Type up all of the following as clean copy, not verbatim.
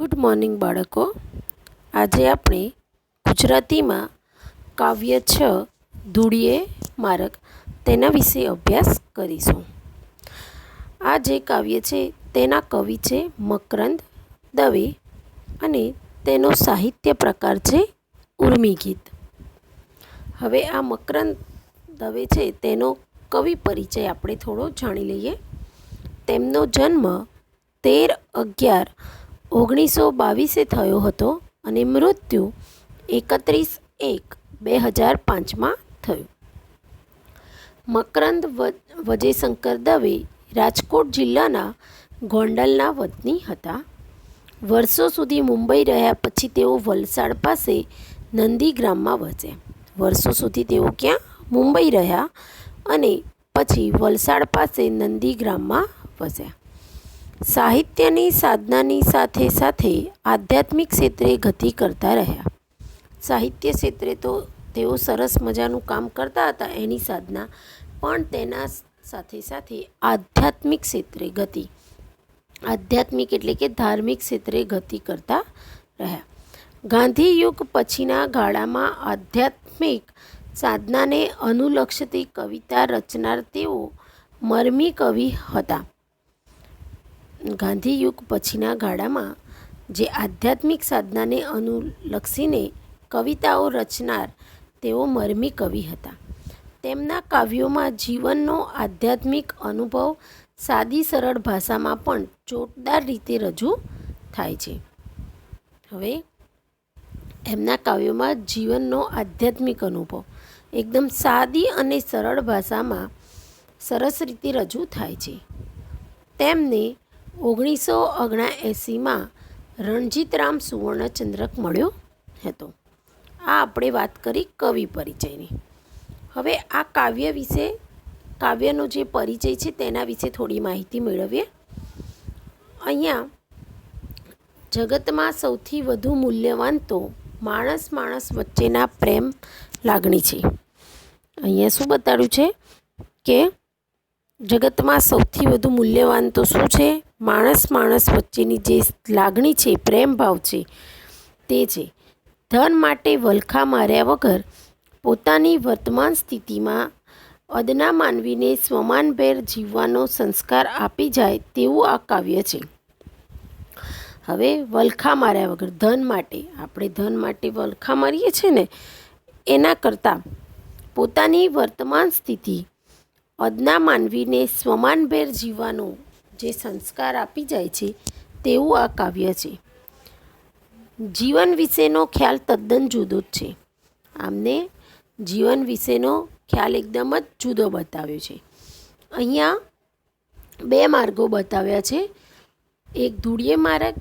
Good morning બાળકો. આજે આપણે ગુજરાતીમાં કાવ્ય 6 ધૂળીએ મારગ તેના વિશે અભ્યાસ કરીશું. આ જે કાવ્ય છે તેના કવિ છે મકરંદ દવે અને તેનો સાહિત્ય પ્રકાર છે ઉર્મી ગીત. હવે આ મકરંદ દવે છે તેનો કવિ પરિચય આપણે થોડો જાણી લઈએ. તેમનો જન્મ 13/11/1922 થયો હતો અને મૃત્યુ 31/1/2005 થયું. મકરંદ વજેશંકર દવે રાજકોટ જિલ્લાના ગોંડલના વતની હતા. વર્ષો સુધી મુંબઈ રહ્યા પછી તેઓ વલસાડ પાસે નંદીગ્રામમાં વસ્યા. વર્ષો સુધી તેઓ ક્યાં મુંબઈ રહ્યા અને પછી વલસાડ પાસે નંદીગ્રામમાં વસ્યા. સાહિત્યની સાધનાની સાથે સાથે આધ્યાત્મિક ક્ષેત્રે ગતિ કરતા રહ્યા. સાહિત્ય ક્ષેત્રે તો તેઓ સરસ મજાનું કામ કરતા હતા એની સાધના, પણ તેના સાથે સાથે આધ્યાત્મિક ક્ષેત્રે ગતિ, આધ્યાત્મિક એટલે કે ધાર્મિક ક્ષેત્રે ગતિ કરતા રહ્યા. ગાંધી યુગ પછીના ગાળામાં આધ્યાત્મિક સાધનાને અનુલક્ષતી કવિતા રચનાર તેઓ મરમી કવિ હતા. ગાંધી યુગ પછીના ગાળામાં જે આધ્યાત્મિક સાધનાને અનુલક્ષીને કવિતાઓ રચનાર તેઓ મરમી કવિ હતા. તેમના કાવ્યોમાં જીવનનો આધ્યાત્મિક અનુભવ સાદી સરળ ભાષામાં પણ જોરદાર રીતે રજૂ થાય છે. હવે એમના કાવ્યોમાં જીવનનો આધ્યાત્મિક અનુભવ એકદમ સાદી અને સરળ ભાષામાં સરસ રીતે રજૂ થાય છે. તેમને 1979માં રણજીતરામ સુવર્ણચંદ્રક મળ્યો હતો. આ આપણે વાત કરી કવિ પરિચયની. હવે આ કાવ્ય વિશે, કાવ્યનો જે પરિચય છે તેના વિશે થોડી માહિતી મેળવીએ. અહીંયા જગતમાં સૌથી વધુ મૂલ્યવાન તો માણસ વચ્ચેના પ્રેમ લાગણી છે. અહીંયા શું બતાડ્યું છે કે જગતમાં સૌથી વધુ મૂલ્યવાન તો શું છે? માણસ વચ્ચેની જે લાગણી છે, પ્રેમ ભાવ છે તે છે. ધન માટે વલખા માર્યા વગર પોતાની વર્તમાન સ્થિતિમાં અદના માનવીને સ્વમાનભેર જીવવાનો સંસ્કાર આપી જાય તેવું આ કાવ્ય છે. હવે વલખા માર્યા વગર, ધન માટે, આપણે ધન માટે વલખા મારીએ છીએ ને, એના કરતાં પોતાની વર્તમાન સ્થિતિ અદના માનવીને સ્વમાનભેર જીવવાનો જે સંસ્કાર આપી જાય છે તેવું આ કાવ્ય છે. જીવન વિશેનો ખ્યાલ તદ્દન જુદો જ છે. આમને જીવન વિશેનો ખ્યાલ એકદમ જ જુદો બતાવ્યો છે. અહીંયા 2 માર્ગો બતાવ્યા છે. એક ધૂળીએ માર્ગ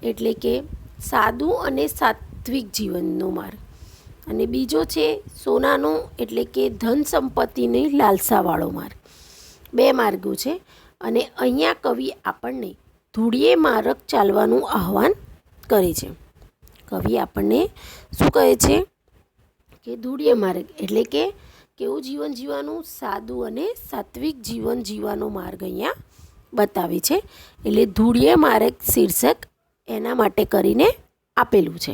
એટલે કે સાદું અને સાત્વિક જીવનનો માર્ગ, અને બીજો છે સોનાનો એટલે કે ધન સંપત્તિની લાલસાવાળો માર્ગ. 2 માર્ગો છે અને અહીંયા કવિ આપણને ધૂળીએ માર્ગ ચાલવાનું આહ્વાન કરે છે. કવિ આપણને શું કહે છે કે ધૂળીએ માર્ગ એટલે કે કેવું જીવન જીવવાનું? સાદું અને સાત્વિક જીવન જીવવાનો માર્ગ અહીંયા બતાવે છે. એટલે ધૂળીએ માર્ગ શીર્ષક એના માટે કરીને આપેલું છે.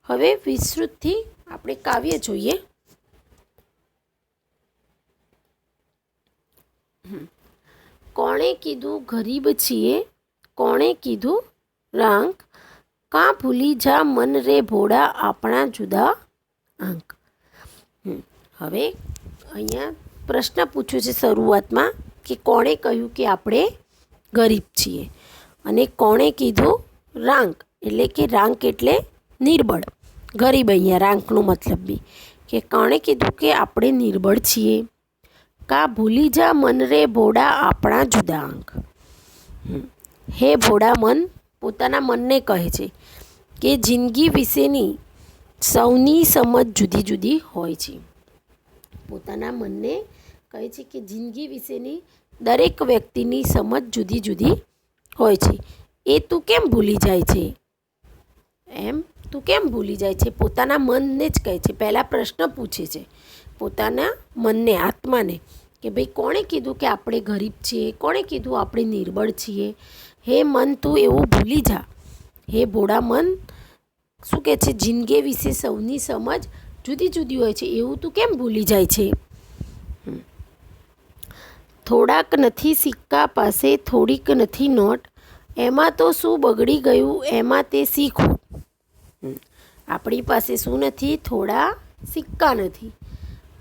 હવે વિસ્તૃતથી આપણે કાવ્ય જોઈએ. કોણે કીધું ગરીબ છીએ, કોણે કીધું રાંક, કાં ભૂલી જા મન રે ભોળા આપણા જુદા આંક. હવે અહીંયા પ્રશ્ન પૂછ્યો છે શરૂઆતમાં કે કોણે કહ્યું કે આપણે ગરીબ છીએ, અને કોણે કીધું રાંક એટલે કે રાંક એટલે નિર્બળ, ગરીબ. અહીંયા રાંકનો મતલબ બી કે કોણે કીધું કે આપણે નિર્બળ છીએ. કાં ભૂલી જા મન રે ભોળા આપણા જુદા આંક. હે ભોળા મન પોતાના મનને કહે છે કે જિંદગી વિશેની સૌની સમજ જુદી જુદી હોય છે. પોતાના મનને કહે છે કે જિંદગી વિશેની દરેક વ્યક્તિની સમજ જુદી જુદી હોય છે. એ તું કેમ ભૂલી જાય છે? એમ તું કેમ ભૂલી જાય છે? પોતાના મનને જ કહે છે. પહેલાં પ્રશ્ન પૂછે છે પોતાના મનને, આત્માને, કે ભાઈ કોણે કીધું કે આપણે ગરીબ છીએ? કોણે કીધું આપણે નિર્બળ છીએ? હે મન તું એવું ભૂલી જા હે ભોળા મન, શું કહે છે, જિંદગી વિશે સૌની સમજ જુદી જુદી હોય છે, એવું તું કેમ ભૂલી જાય છે? થોડાક નથી સિક્કા પાસે, થોડીક નથી નોટ, એમાં તો શું બગડી ગયું, એમાં તે શીખવું. આપણી પાસે શું નથી? થોડા સિક્કા નથી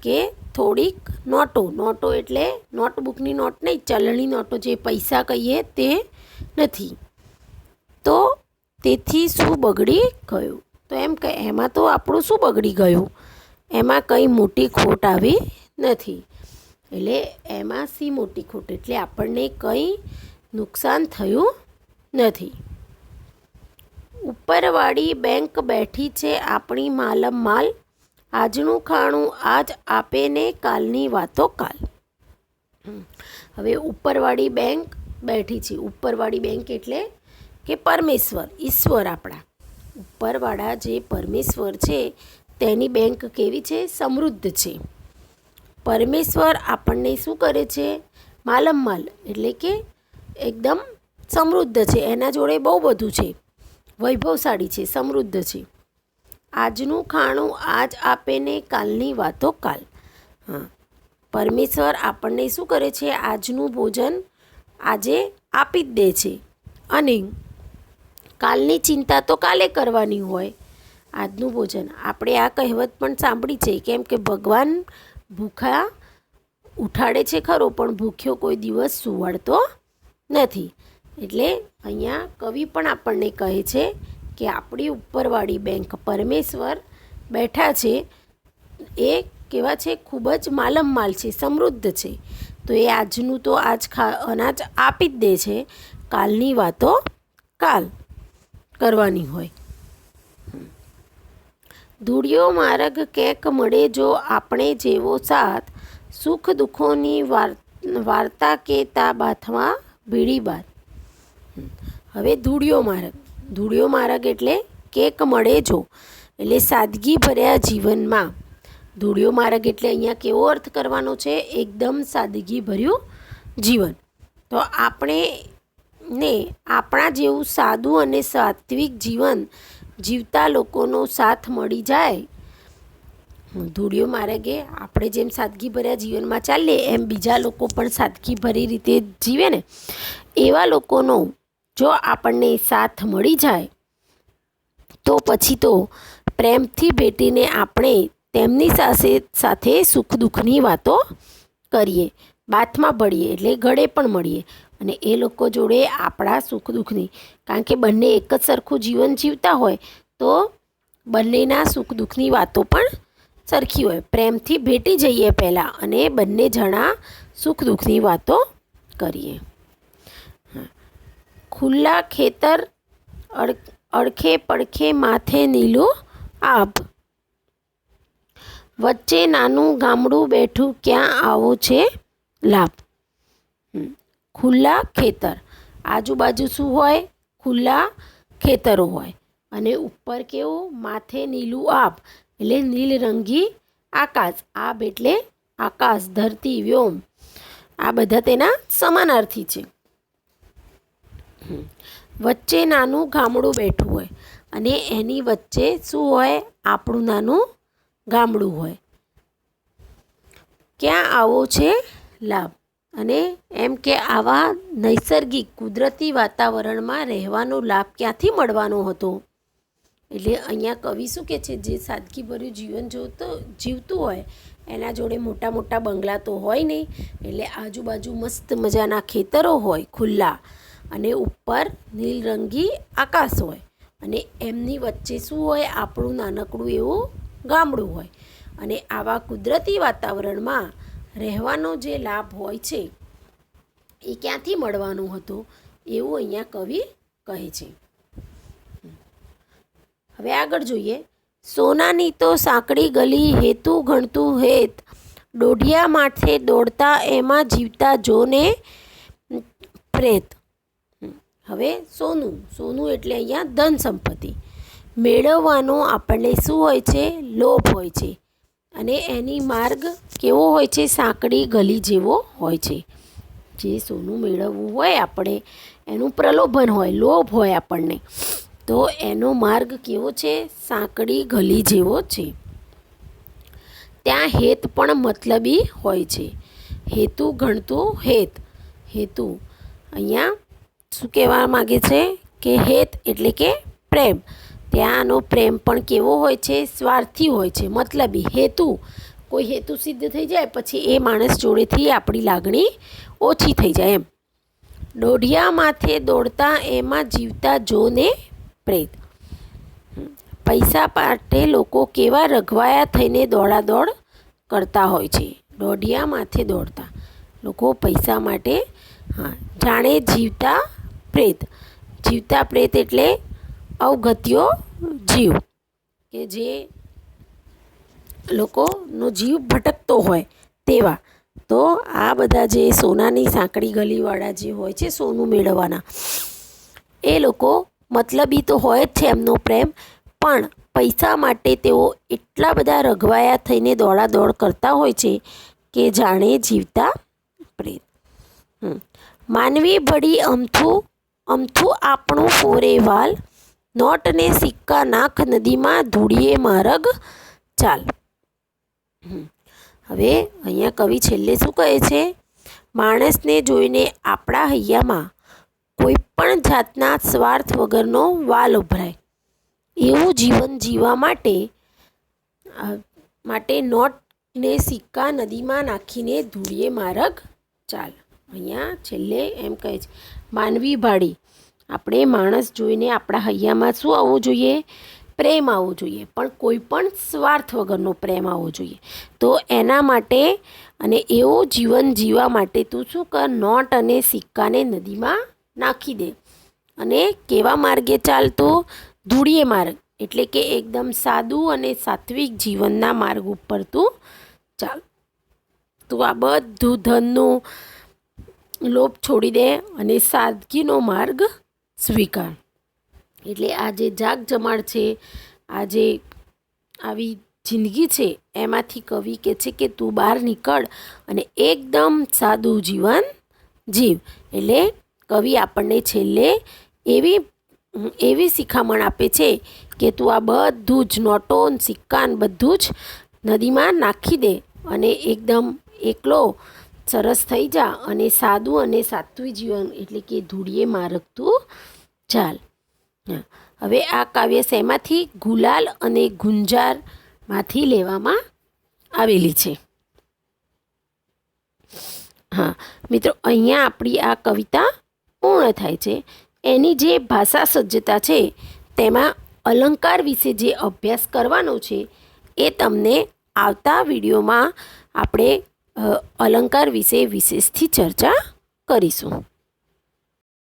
કે થોડીક નોટો. નોટો એટલે નોટબુકની નોટ નહીં, ચલણી નોટો જે પૈસા કહીએ તે નથી. તો તેથી શું બગડી ગયું? તો એમ કે એમાં તો આપણું શું બગડી ગયું? એમાં કંઈ મોટી ખોટ આવી નથી. એટલે એમાં સી મોટી ખોટ એટલે આપણને કંઈ નુકસાન થયું નથી. ઉપરવાળી બેંક બેઠી છે આપણી માલમ માલ, આજનું ખાણું આજ આપે ને કાલની વાતો કાલ. હવે ઉપરવાળી બેંક બેઠી છે. ઉપરવાળી બેંક એટલે કે પરમેશ્વર, ઈશ્વર આપણા ઉપરવાળા જે પરમેશ્વર છે તેની બેંક કેવી છે? સમૃદ્ધ છે. પરમેશ્વર આપણને શું કરે છે? માલમ માલ એટલે કે એકદમ સમૃદ્ધ છે, એના જોડે બહુ બધું છે, વૈભવશાળી છે, સમૃદ્ધ છે. આજનું ખાણું આજ આપે ને કાલની વાતો કાલ. હા, પરમેશ્વર આપણને શું કરે છે? આજનું ભોજન આજે આપી જ દે છે અને કાલની ચિંતા તો કાલે કરવાની હોય. આજનું ભોજન આપણે આ કહેવત પણ સાંભળી છે, કેમ કે ભગવાન ભૂખા ઉઠાડે છે ખરો, પણ ભૂખ્યો કોઈ દિવસ સુવાડતો નથી. એટલે અહીંયા કવિ પણ આપણને કહે છે કે આપણી ઉપરવાળી બેંક પરમેશ્વર બેઠા છે એ કેવા છે? ખૂબ જ માલમ માલ છે, સમૃદ્ધ છે. તો એ આજનું તો આજ અનાજ આપી જ દે છે, કાલની વાતો કાલ કરવાની હોય. ધૂળિયો માર્ગ કેક મળે જો આપણે જેવો સાથ, સુખ દુઃખોની વાર્તા કે તા બાથમાં ભીડી બાત. હવે ધૂળિયો માર્ગ એટલે કેક મળે જો, એટલે સાદગી ભર્યા જીવનમાં. ધૂળિયો માર્ગ એટલે અહીંયા કેવો અર્થ કરવાનો છે? એકદમ સાદગી ભર્યું જીવન. તો આપણે ને આપણા જેવું સાદું અને સાત્વિક જીવન જીવતા લોકોનો સાથ મળી જાય. ધૂળિયો માર્ગે આપણે જેમ સાદગી ભર્યા જીવનમાં ચાલીએ એમ બીજા લોકો પણ સાદગી ભરી રીતે જીવે ને, એવા લોકોનો જો આપણને સાથ મળી જાય તો પછી તો પ્રેમથી ભેટીને આપણે તેમની સાથે સુખ દુઃખની વાતો કરીએ, બાથમાં ભળીએ એટલે ગળે પણ મળીએ અને એ લોકો જોડે આપણા સુખ દુઃખની, કારણ કે બંને એક જ સરખું જીવન જીવતા હોય તો બંનેના સુખ દુઃખની વાતો પણ સરખી હોય. પ્રેમથી ભેટી જઈએ પહેલાં અને બંને જણા સુખ દુઃખની વાતો કરીએ. ખુલ્લા ખેતર અડખે પડખે માથે નીલું આભ, વચ્ચે નાનું ગામડું બેઠું ક્યાં આવો છે લાભ. ખુલ્લા ખેતર, આજુબાજુ શું હોય? ખુલ્લા ખેતરો હોય અને ઉપર કેવું? માથે નીલું આભ એટલે નીલરંગી આકાશ. આભ એટલે આકાશ, ધરતી, વ્યોમ, આ બધા તેના સમાનાર્થી છે. વચ્ચે નાનું ગામડું બેઠું હોય અને એની વચ્ચે શું હોય? આપણું નાનું ગામડું હોય. ક્યાં આવો છે લાભ, અને એમ કે આવા નૈસર્ગિક કુદરતી વાતાવરણમાં રહેવાનો લાભ ક્યાંથી મળવાનો હતો? એટલે અહીંયા કવિ શું કહે છે? જે સાદગીભર્યું જીવન જીવતું હોય એના જોડે મોટા મોટા બંગલા તો હોય નહીં, એટલે આજુબાજુ મસ્ત મજાના ખેતરો હોય ખુલ્લા અને ઉપર નીલરંગી આકાશ હોય અને એમની વચ્ચે શું હોય? આપણું નાનકડું એવું ગામડું હોય. અને આવા કુદરતી વાતાવરણમાં રહેવાનો જે લાભ હોય છે એ ક્યાંથી મળવાનો હતો એવું અહીંયા કવિ કહે છે. હવે આગળ જોઈએ. સોનાની તો સાંકડી ગલી, હેતુ ગણતું હેત, દોઢિયા માથે દોડતા એમાં જીવતા જોને પ્રેત. હવે સોનું એટલે અહીંયા ધન સંપત્તિ મેળવવાનો આપણને શું હોય છે? લોભ હોય છે અને એની માર્ગ કેવો હોય છે? સાંકડી ગલી જેવો હોય છે. જે સોનું મેળવવું હોય આપણે એનું પ્રલોભન હોય, લોભ હોય આપણને, તો એનો માર્ગ કેવો છે? સાંકડી ગલી જેવો છે. ત્યાં હેત પણ મતલબી હોય છે. હેતુ ગણતું હેત. હેતુ અહીંયા શું કહેવા માગે છે કે હેત એટલે કે પ્રેમ. ત્યાંનો પ્રેમ પણ કેવો હોય છે? સ્વાર્થી હોય છે, મતલબી. હેતુ, કોઈ હેતુ સિદ્ધ થઈ જાય પછી એ માણસ જોડેથી આપણી લાગણી ઓછી થઈ જાય એમ. દોઢિયા માથે દોડતા એમાં જીવતા જોને પ્રેત. પૈસા માટે લોકો કેવા રઘવાયા થઈને દોડાદોડ કરતા હોય છે. દોઢિયા માથે દોડતા લોકો પૈસા માટે, જાણે જીવતા પ્રેત. જીવતા પ્રેત એટલે અવગત્યો જીવ, કે જે લોકોનો જીવ ભટકતો હોય તેવા. તો આ બધા જે સોનાની સાંકડી ગલીવાળા જે હોય છે, સોનું મેળવવાના, એ લોકો મતલબી તો હોય જ છે એમનો પ્રેમ, પણ પૈસા માટે તેઓ એટલા બધા રઘવાયા થઈને દોડાદોડ કરતા હોય છે કે જાણે જીવતા પ્રેત. માનવી ભળી અમથું આપણું ફોરે વાલ, નોટ ને સિક્કા નાખ નદીમાં ધૂળીએ માર્ગ ચાલ. હવે અહીંયા કવિ છેલ્લે શું કહે છે? માણસને જોઈને આપણા હૈયામાં કોઈ પણ જાતના સ્વાર્થ વગરનો વાલ ઉભરાય. એવું જીવન જીવવા માટે નોટ ને સિક્કા નદીમાં નાખીને ધૂળીએ માર્ગ ચાલ. અહીંયા છેલ્લે એમ કહે છે માનવી ભાળી. આપણે માણસ જોઈને આપણા હૈયામાં શું આવવું જોઈએ? પ્રેમ આવવો જોઈએ, પણ કોઈ પણ સ્વાર્થ વગરનો પ્રેમ આવવો જોઈએ. તો એના માટે અને એવું જીવન જીવવા માટે તું શું કર? નોટ અને સિક્કાને નદીમાં નાખી દે અને કેવા માર્ગે ચાલતો? ધૂળીએ માર્ગ, એટલે કે એકદમ સાદું અને સાત્વિક જીવનના માર્ગ ઉપર તું ચાલ. તું આ બધું ધનનું લોભ છોડી દે અને સાદગીનો માર્ગ સ્વીકાર. એટલે આ જે જાગ જમાડ છે, આ જે આવી જિંદગી છે, એમાંથી કવિ કહે છે કે તું બહાર નીકળ અને એકદમ સાદું જીવન જીવ. એટલે કવિ આપણને છેલ્લે એવી શિખામણ આપે છે કે તું આ બધું જ નોટો સિક્કા બધું જ નદીમાં નાખી દે અને એકદમ એકલો સરસ થઈ જા અને સાદું અને સાત્વિક જીવન એટલે કે ધૂળીએ માર્ગ તું ચાલ. હવે આ કાવ્ય શેમાંથી? ગુલાલ અને ગુંજારમાંથી લેવામાં આવેલી છે. મિત્રો, અહીંયા આપણી આ કવિતા પૂર્ણ થાય છે. એની જે ભાષા સજ્જતા છે તેમાં અલંકાર વિશે જે અભ્યાસ કરવાનો છે એ તમને આવતા વિડીયોમાં આપણે અલંકાર વિશે વિશેષથી ચર્ચા કરીશું.